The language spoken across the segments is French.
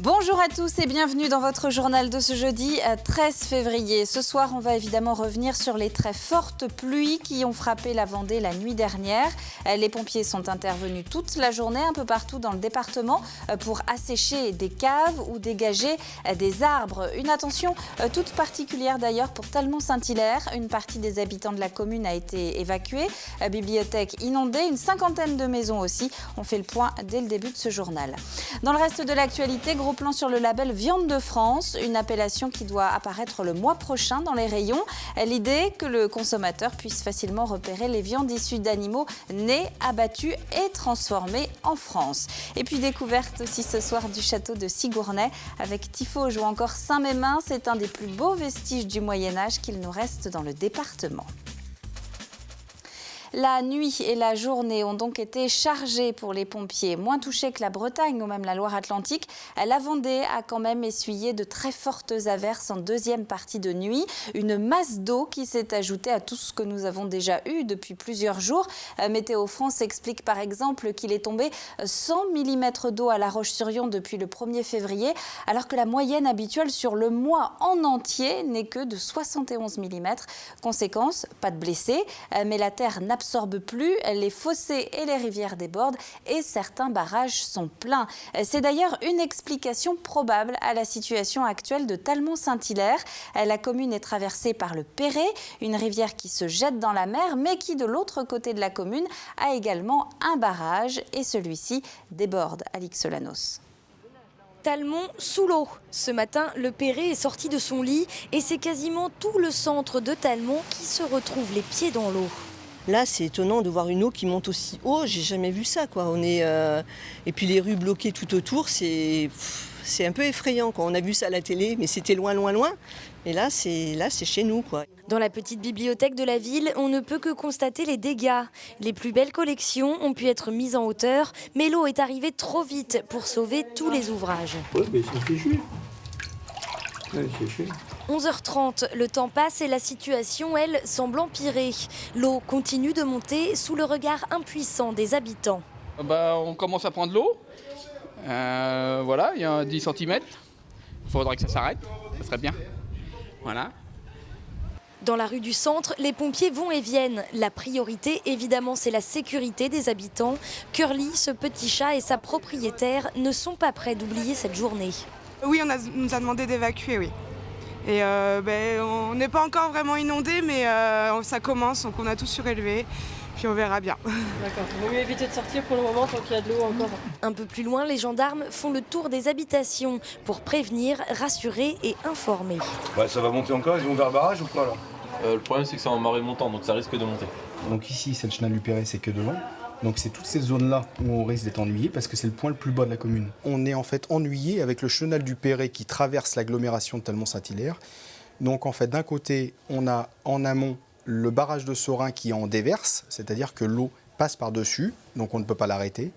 Bonjour à tous et bienvenue dans votre journal de ce jeudi 13 février. Ce soir, on va évidemment revenir sur les très fortes pluies qui ont frappé la Vendée la nuit dernière. Les pompiers sont intervenus toute la journée un peu partout dans le département pour assécher des caves ou dégager des arbres. Une attention toute particulière d'ailleurs pour Talmont-Saint-Hilaire. Une partie des habitants de la commune a été évacuée. Bibliothèque inondée, une cinquantaine de maisons aussi. On fait le point dès le début de ce journal. Dans le reste de l'actualité, gros plan sur le label Viande de France, une appellation qui doit apparaître le mois prochain dans les rayons. L'idée que le consommateur puisse facilement repérer les viandes issues d'animaux nés, abattus et transformés en France. Et puis découverte aussi ce soir du château de Sigournay avec Tiffauges ou encore Saint-Mémin. C'est un des plus beaux vestiges du Moyen-Âge qu'il nous reste dans le département. La nuit et la journée ont donc été chargées pour les pompiers. Moins touchés que la Bretagne ou même la Loire-Atlantique, la Vendée a quand même essuyé de très fortes averses en deuxième partie de nuit. Une masse d'eau qui s'est ajoutée à tout ce que nous avons déjà eu depuis plusieurs jours. Météo France explique par exemple qu'il est tombé 100 mm d'eau à La Roche-sur-Yon depuis le 1er février, alors que la moyenne habituelle sur le mois en entier n'est que de 71 mm. Conséquence, pas de blessés, mais la terre n'absorbe plus, les fossés et les rivières débordent et certains barrages sont pleins. C'est d'ailleurs une explication probable à la situation actuelle de Talmont-Saint-Hilaire. La commune est traversée par le Perret, une rivière qui se jette dans la mer, mais qui de l'autre côté de la commune a également un barrage et celui-ci déborde. Alix Solanos. Talmont sous l'eau. Ce matin, le Perret est sorti de son lit et c'est quasiment tout le centre de Talmont qui se retrouve les pieds dans l'eau. Là, c'est étonnant de voir une eau qui monte aussi haut. J'ai jamais vu ça, quoi. Et puis les rues bloquées tout autour, c'est un peu effrayant, quoi. On a vu ça à la télé, mais c'était loin, loin, loin. Et là, c'est chez nous, quoi. Dans la petite bibliothèque de la ville, on ne peut que constater les dégâts. Les plus belles collections ont pu être mises en hauteur, mais l'eau est arrivée trop vite pour sauver tous les ouvrages. Oui, mais c'est fichu. Ouais, c'est fichu. 11h30, le temps passe et la situation, elle, semble empirer. L'eau continue de monter sous le regard impuissant des habitants. On commence à prendre l'eau. Voilà, il y a 10 cm. Il faudrait que ça s'arrête, ça serait bien. Voilà. Dans la rue du centre, les pompiers vont et viennent. La priorité, évidemment, c'est la sécurité des habitants. Curly, ce petit chat et sa propriétaire ne sont pas prêts d'oublier cette journée. Oui, on nous a demandé d'évacuer, oui. Et on n'est pas encore vraiment inondé, mais ça commence, donc on a tout surélevé, puis on verra bien. D'accord, il vaut mieux éviter de sortir pour le moment tant qu'il y a de l'eau encore. Un peu plus loin, les gendarmes font le tour des habitations pour prévenir, rassurer et informer. Ça va monter encore, ils vont vers le barrage ou quoi là? Le problème c'est que c'est en marée montante, donc ça risque de monter. Donc ici, c'est le chenal du Perret, c'est que de l'eau. Donc c'est toutes ces zones-là où on risque d'être ennuyé parce que c'est le point le plus bas de la commune. On est en fait ennuyé avec le chenal du Perret qui traverse l'agglomération de Talmont-Saint-Hilaire. Donc en fait, d'un côté, on a en amont le barrage de Saurin qui en déverse, c'est-à-dire que l'eau passe par-dessus, donc on ne peut pas l'arrêter.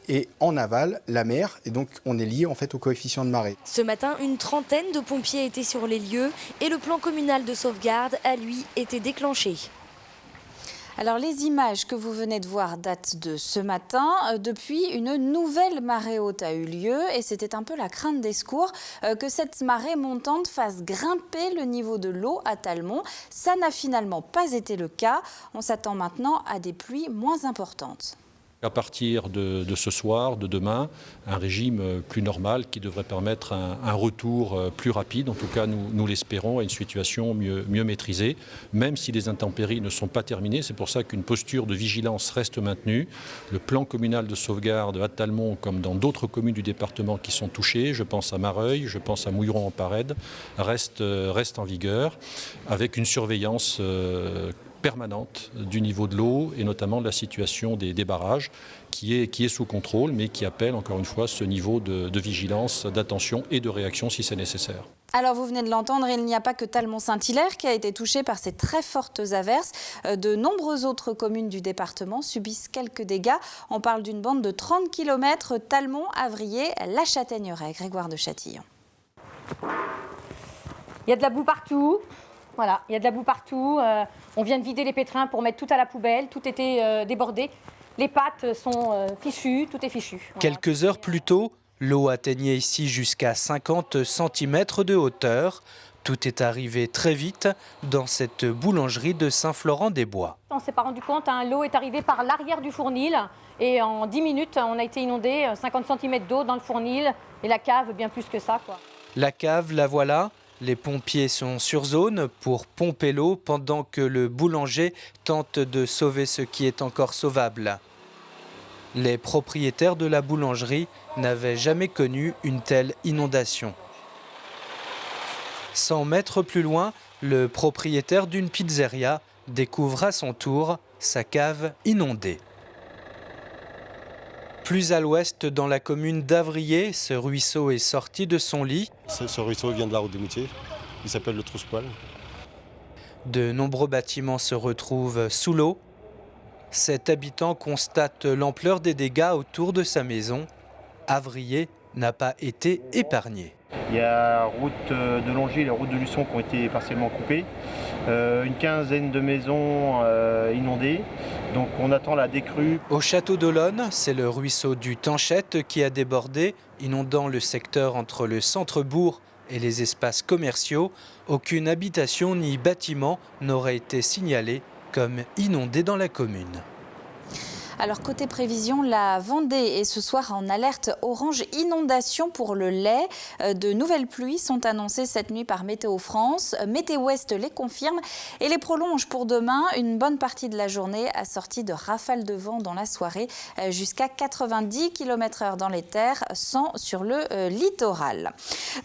Et en aval, la mer, et donc on est lié en fait au coefficient de marée. Ce matin, une trentaine de pompiers étaient sur les lieux et le plan communal de sauvegarde a, lui, été déclenché. Alors les images que vous venez de voir datent de ce matin. Depuis, une nouvelle marée haute a eu lieu et c'était un peu la crainte des secours que cette marée montante fasse grimper le niveau de l'eau à Talmont. Ça n'a finalement pas été le cas. On s'attend maintenant à des pluies moins importantes. À partir de ce soir, de demain, un régime plus normal qui devrait permettre un retour plus rapide, en tout cas nous l'espérons, à une situation mieux maîtrisée, même si les intempéries ne sont pas terminées. C'est pour ça qu'une posture de vigilance reste maintenue. Le plan communal de sauvegarde à Talmont, comme dans d'autres communes du département qui sont touchées, je pense à Mareuil, je pense à Mouilleron-en-Parède, reste en vigueur, avec une surveillance permanente du niveau de l'eau et notamment de la situation des barrages qui est sous contrôle mais qui appelle encore une fois ce niveau de vigilance, d'attention et de réaction si c'est nécessaire. Alors vous venez de l'entendre, il n'y a pas que Talmont-Saint-Hilaire qui a été touché par ces très fortes averses. De nombreuses autres communes du département subissent quelques dégâts. On parle d'une bande de 30 km, Talmont, Avrier, La Châtaigneraie. Grégoire de Châtillon. Il y a de la boue partout. Voilà, il y a de la boue partout. On vient de vider les pétrins pour mettre tout à la poubelle. Tout était débordé. Les pattes sont fichues, tout est fichu. Voilà. Quelques heures plus tôt, L'eau atteignait ici jusqu'à 50 cm de hauteur. Tout est arrivé très vite dans cette boulangerie de Saint-Florent-des-Bois. On ne s'est pas rendu compte, l'eau est arrivée par l'arrière du fournil et en 10 minutes, on a été inondé, 50 cm d'eau dans le fournil et la cave bien plus que ça, quoi. La cave, la voilà. Les pompiers sont sur zone pour pomper l'eau pendant que le boulanger tente de sauver ce qui est encore sauvable. Les propriétaires de la boulangerie n'avaient jamais connu une telle inondation. 100 mètres plus loin, le propriétaire d'une pizzeria découvre à son tour sa cave inondée. Plus à l'ouest, dans la commune d'Avrier, ce ruisseau est sorti de son lit. Ce ruisseau vient de la route des Moutiers, il s'appelle le Trousse-Poil. De nombreux bâtiments se retrouvent sous l'eau. Cet habitant constate l'ampleur des dégâts autour de sa maison. Avrier n'a pas été épargné. Il y a la route de Longy et la route de Luçon qui ont été partiellement coupées. Une quinzaine de maisons inondées. Donc on attend la décrue. Au château d'Olonne, c'est le ruisseau du Tanchette qui a débordé, inondant le secteur entre le centre-bourg et les espaces commerciaux. Aucune habitation ni bâtiment n'aurait été signalé comme inondé dans la commune. Alors côté prévision, la Vendée est ce soir en alerte orange inondation pour le lait. De nouvelles pluies sont annoncées cette nuit par Météo France. Météo Ouest les confirme et les prolonge pour demain. Une bonne partie de la journée assortie de rafales de vent dans la soirée jusqu'à 90 km/h dans les terres, 100 sur le littoral.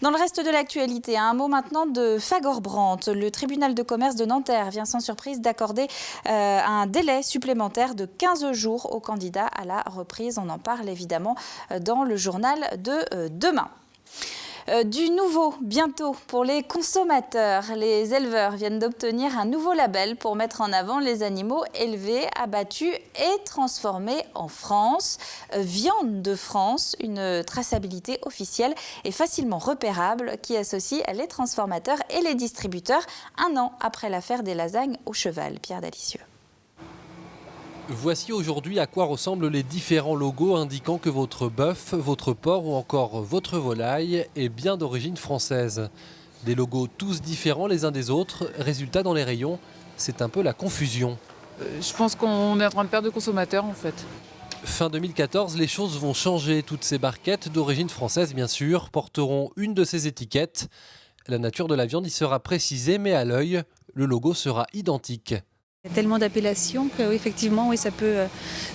Dans le reste de l'actualité, un mot maintenant de Fagor-Brandt. Le tribunal de commerce de Nanterre vient sans surprise d'accorder un délai supplémentaire de 15 jours aux candidats à la reprise. On en parle évidemment dans le journal de demain. Du nouveau, bientôt, pour les consommateurs. Les éleveurs viennent d'obtenir un nouveau label pour mettre en avant les animaux élevés, abattus et transformés en France. Viande de France, une traçabilité officielle et facilement repérable qui associe les transformateurs et les distributeurs 1 an après l'affaire des lasagnes au cheval. Pierre Dalicieux. Voici aujourd'hui à quoi ressemblent les différents logos indiquant que votre bœuf, votre porc ou encore votre volaille est bien d'origine française. Des logos tous différents les uns des autres. Résultat, dans les rayons, c'est un peu la confusion. Je pense qu'on est en train de perdre de consommateurs en fait. Fin 2014, les choses vont changer. Toutes ces barquettes d'origine française, bien sûr, porteront une de ces étiquettes. La nature de la viande y sera précisée, mais à l'œil, le logo sera identique. Il y a tellement d'appellations que effectivement, oui, ça peut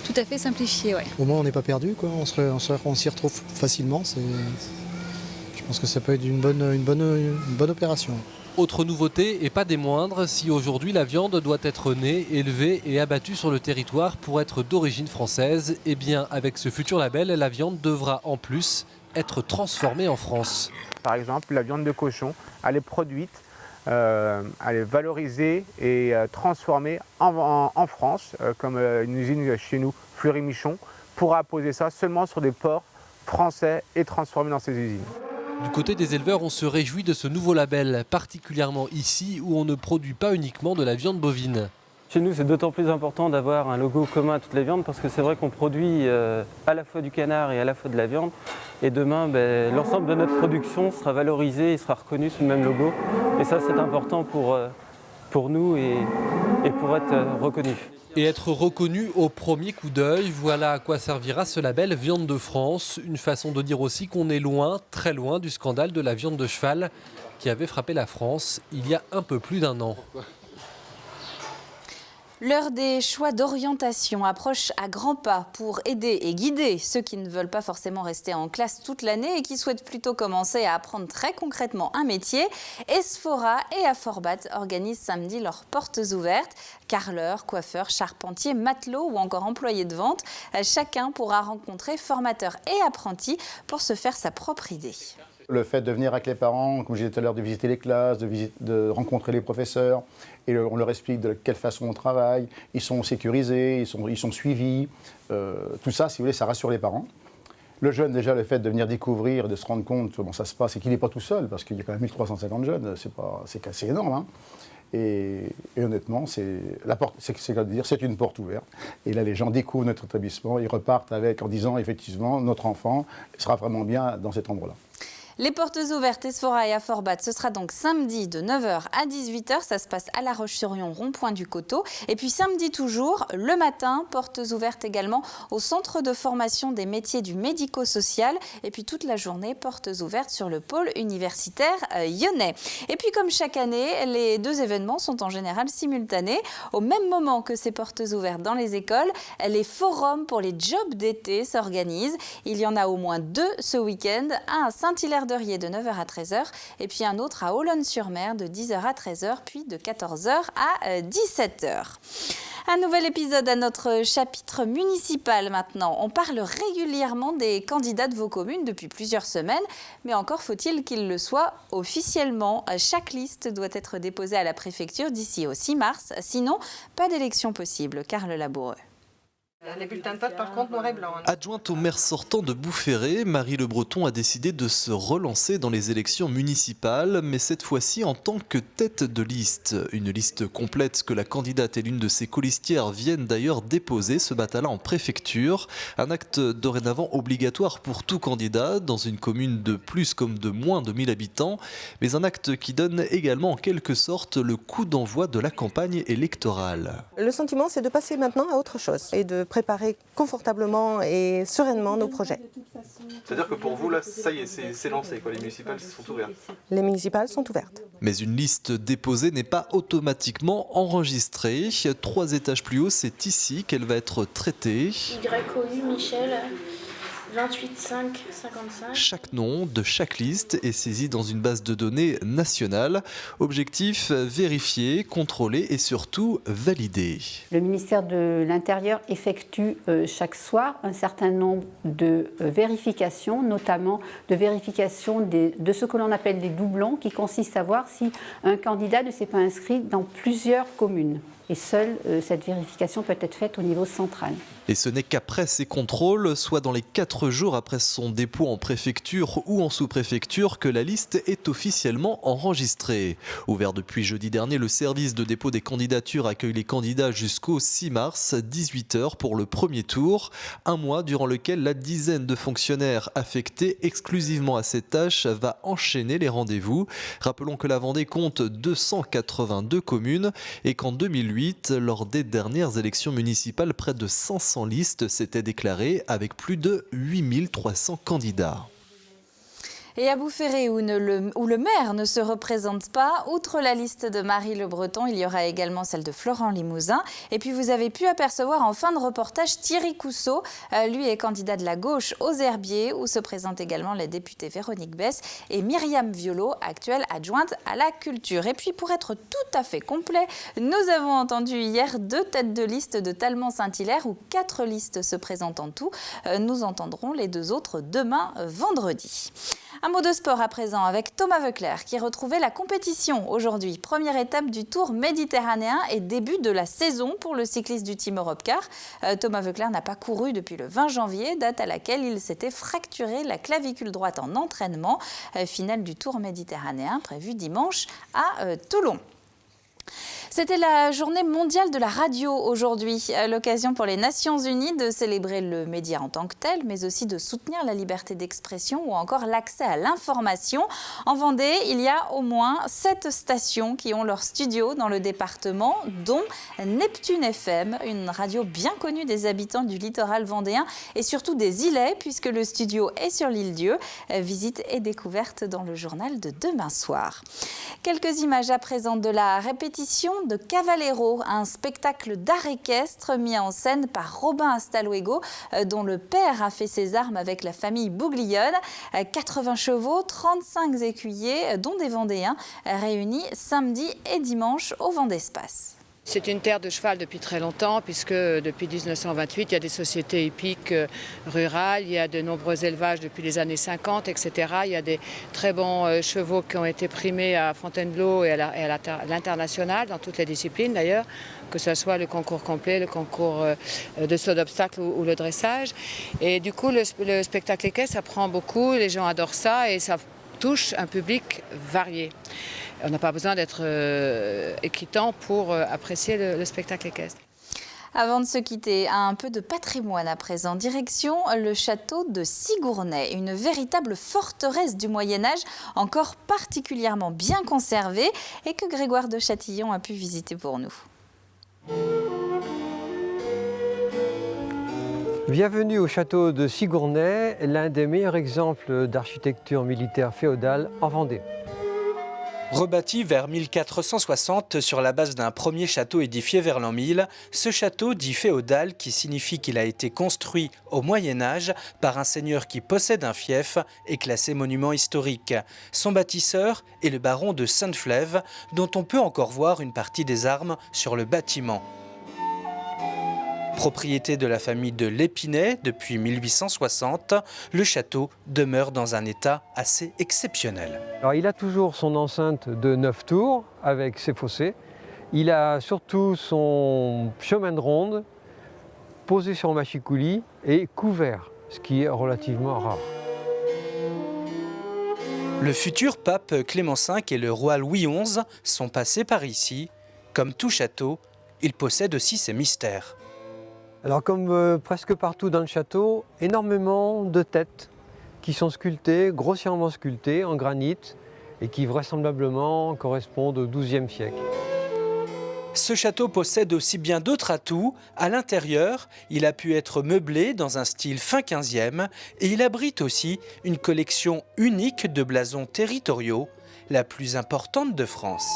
tout à fait simplifier. Ouais. Au moins, on n'est pas perdu, quoi. On s'y retrouve facilement. Je pense que ça peut être une bonne opération. Autre nouveauté, et pas des moindres, si aujourd'hui la viande doit être née, élevée et abattue sur le territoire pour être d'origine française, eh bien avec ce futur label, la viande devra en plus être transformée en France. Par exemple, la viande de cochon, elle est produite, elle est valorisée et transformée en France, comme une usine chez nous, Fleury-Michon, pourra poser ça seulement sur des porcs français et transformés dans ces usines. Du côté des éleveurs, on se réjouit de ce nouveau label, particulièrement ici où on ne produit pas uniquement de la viande bovine. Chez nous, c'est d'autant plus important d'avoir un logo commun à toutes les viandes parce que c'est vrai qu'on produit à la fois du canard et à la fois de la viande. Et demain, l'ensemble de notre production sera valorisé et sera reconnu sous le même logo. Et ça, c'est important pour nous et pour être reconnu. Et être reconnu au premier coup d'œil, voilà à quoi servira ce label Viande de France. Une façon de dire aussi qu'on est loin, très loin du scandale de la viande de cheval qui avait frappé la France il y a un peu plus d'1 an. L'heure des choix d'orientation approche à grands pas pour aider et guider ceux qui ne veulent pas forcément rester en classe toute l'année et qui souhaitent plutôt commencer à apprendre très concrètement un métier. Esfora et Aforbat organisent samedi leurs portes ouvertes. Carreleurs, coiffeurs, charpentiers, matelots ou encore employés de vente, chacun pourra rencontrer formateurs et apprentis pour se faire sa propre idée. Le fait de venir avec les parents, comme je disais tout à l'heure, de visiter les classes, de rencontrer les professeurs, et on leur explique de quelle façon on travaille, ils sont sécurisés, ils sont suivis, tout ça, si vous voulez, ça rassure les parents. Le jeune, déjà, le fait de venir découvrir, de se rendre compte comment ça se passe, et qu'il n'est pas tout seul, parce qu'il y a quand même 1350 jeunes, c'est énorme, hein. Et honnêtement, c'est une porte ouverte. Et là, les gens découvrent notre établissement, ils repartent en disant effectivement, notre enfant sera vraiment bien dans cet endroit-là. Les portes ouvertes Esfora et à Forbach, ce sera donc samedi de 9h à 18h. Ça se passe à La Roche-sur-Yon, rond-point du Coteau. Et puis samedi toujours, le matin, portes ouvertes également au centre de formation des métiers du médico-social. Et puis toute la journée, portes ouvertes sur le pôle universitaire lyonnais. Et puis comme chaque année, les deux événements sont en général simultanés. Au même moment que ces portes ouvertes dans les écoles, les forums pour les jobs d'été s'organisent. Il y en a au moins 2 ce week-end, un à Saint-Hilaire de 9h à 13h et puis un autre à Olonne-sur-Mer de 10h à 13h puis de 14h à 17h. Un nouvel épisode à notre chapitre municipal maintenant. On parle régulièrement des candidats de vos communes depuis plusieurs semaines, mais encore faut-il qu'ils le soient officiellement. Chaque liste doit être déposée à la préfecture d'ici au 6 mars, sinon pas d'élection possible. Carle Laboureux. Les bulletins de vote, par contre, noir et blanc. Adjointe au maire sortant de Boufféré, Marie Le Breton a décidé de se relancer dans les élections municipales, mais cette fois-ci en tant que tête de liste. Une liste complète que la candidate et l'une de ses colistières viennent d'ailleurs déposer ce matin-là en préfecture. Un acte dorénavant obligatoire pour tout candidat, dans une commune de plus comme de moins de 1000 habitants, mais un acte qui donne également en quelque sorte le coup d'envoi de la campagne électorale. Le sentiment, c'est de passer maintenant à autre chose et de préparer confortablement et sereinement nos projets. C'est-à-dire que pour vous, là, ça y est, c'est lancé, quoi. Les municipales sont ouvertes. Les municipales sont ouvertes. Mais une liste déposée n'est pas automatiquement enregistrée. 3 étages plus haut, c'est ici qu'elle va être traitée. YOU Michel 28 5 55. Chaque nom de chaque liste est saisi dans une base de données nationale. Objectif, vérifier, contrôler et surtout valider. Le ministère de l'Intérieur effectue chaque soir un certain nombre de vérifications, notamment de vérification de ce que l'on appelle des doublons, qui consiste à voir si un candidat ne s'est pas inscrit dans plusieurs communes. Et seule cette vérification peut être faite au niveau central. Et ce n'est qu'après ces contrôles, soit dans les 4 jours après son dépôt en préfecture ou en sous-préfecture, que la liste est officiellement enregistrée. Ouvert depuis jeudi dernier, le service de dépôt des candidatures accueille les candidats jusqu'au 6 mars, 18h pour le premier tour. Un mois durant lequel la dizaine de fonctionnaires affectés exclusivement à cette tâche va enchaîner les rendez-vous. Rappelons que la Vendée compte 282 communes et qu'en 2008, lors des dernières élections municipales, près de 500 listes s'étaient déclarées avec plus de 8300 candidats. Et à Boufféré, où le maire ne se représente pas, outre la liste de Marie Le Breton, il y aura également celle de Florent Limousin. Et puis vous avez pu apercevoir en fin de reportage Thierry Cousseau. Lui est candidat de la gauche aux Herbiers, où se présentent également les députés Véronique Besse et Myriam Violot, actuelle adjointe à la culture. Et puis pour être tout à fait complet, nous avons entendu hier 2 têtes de liste de Talmont-Saint-Hilaire, où 4 listes se présentent en tout. Nous entendrons les 2 autres demain, vendredi. Un mot de sport à présent avec Thomas Voeckler qui retrouvait la compétition aujourd'hui. Première étape du Tour méditerranéen et début de la saison pour le cycliste du Team Europcar. Thomas Voeckler n'a pas couru depuis le 20 janvier, date à laquelle il s'était fracturé la clavicule droite en entraînement. Finale du Tour méditerranéen prévue dimanche à Toulon. C'était la journée mondiale de la radio aujourd'hui, l'occasion pour les Nations Unies de célébrer le média en tant que tel, mais aussi de soutenir la liberté d'expression ou encore l'accès à l'information. En Vendée, il y a au moins 7 stations qui ont leur studio dans le département, dont Neptune FM, une radio bien connue des habitants du littoral vendéen et surtout des îlets, puisque le studio est sur l'île Dieu. Visite et découverte dans le journal de demain soir. Quelques images à présent de la répétition de Cavallero, un spectacle d'art équestre mis en scène par Robin Hasta-Luego, dont le père a fait ses armes avec la famille Bouglione. 80 chevaux, 35 écuyers, dont des Vendéens, réunis samedi et dimanche au Vendespace. C'est une terre de cheval depuis très longtemps, puisque depuis 1928, il y a des sociétés hippiques rurales, il y a de nombreux élevages depuis les années 50, etc. Il y a des très bons chevaux qui ont été primés à Fontainebleau et à l'international, dans toutes les disciplines d'ailleurs, que ce soit le concours complet, le concours de saut d'obstacle ou le dressage. Et du coup, le spectacle équestre, ça prend beaucoup, les gens adorent ça et ça touche un public varié. On n'a pas besoin d'être équitant pour apprécier le spectacle équestre. Avant de se quitter, un peu de patrimoine à présent. Direction le château de Sigourney, une véritable forteresse du Moyen-Âge, encore particulièrement bien conservée et que Grégoire de Châtillon a pu visiter pour nous. Bienvenue au château de Sigourney, l'un des meilleurs exemples d'architecture militaire féodale en Vendée. Rebâti vers 1460 sur la base d'un premier château édifié vers l'an 1000, ce château dit féodal, qui signifie qu'il a été construit au Moyen-Âge par un seigneur qui possède un fief, est classé monument historique. Son bâtisseur est le baron de Sainte-Flève, dont on peut encore voir une partie des armes sur le bâtiment. Propriété de la famille de l'Épinay depuis 1860, le château demeure dans un état assez exceptionnel. Alors, il a toujours son enceinte de 9 tours avec ses fossés. Il a surtout son chemin de ronde posé sur mâchicoulis et couvert, ce qui est relativement rare. Le futur pape Clément V et le roi Louis XI sont passés par ici. Comme tout château, il possède aussi ses mystères. Alors comme presque partout dans le château, énormément de têtes qui sont sculptées, grossièrement sculptées en granit et qui vraisemblablement correspondent au XIIe siècle. Ce château possède aussi bien d'autres atouts. À l'intérieur, il a pu être meublé dans un style fin 15e et il abrite aussi une collection unique de blasons territoriaux, la plus importante de France.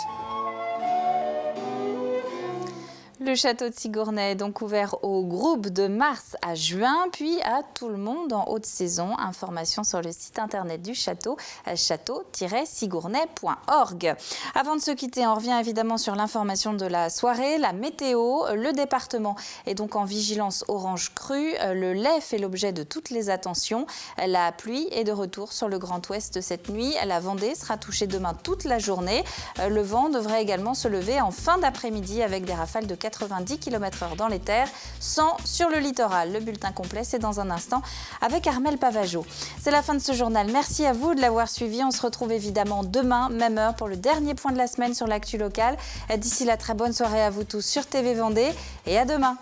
Le château de Sigourney est donc ouvert au groupe de mars à juin, puis à tout le monde en haute saison. Information sur le site internet du château, château-sigourney.org. Avant de se quitter, on revient évidemment sur l'information de la soirée, la météo. Le département est donc en vigilance orange crue. Le lait fait l'objet de toutes les attentions. La pluie est de retour sur le Grand Ouest cette nuit. La Vendée sera touchée demain toute la journée. Le vent devrait également se lever en fin d'après-midi avec des rafales de 90 km/h dans les terres, 100 sur le littoral. Le bulletin complet, c'est dans un instant avec Armelle Pavageau. C'est la fin de ce journal. Merci à vous de l'avoir suivi. On se retrouve évidemment demain, même heure, pour le dernier point de la semaine sur l'actu locale. D'ici là, très bonne soirée à vous tous sur TV Vendée et à demain.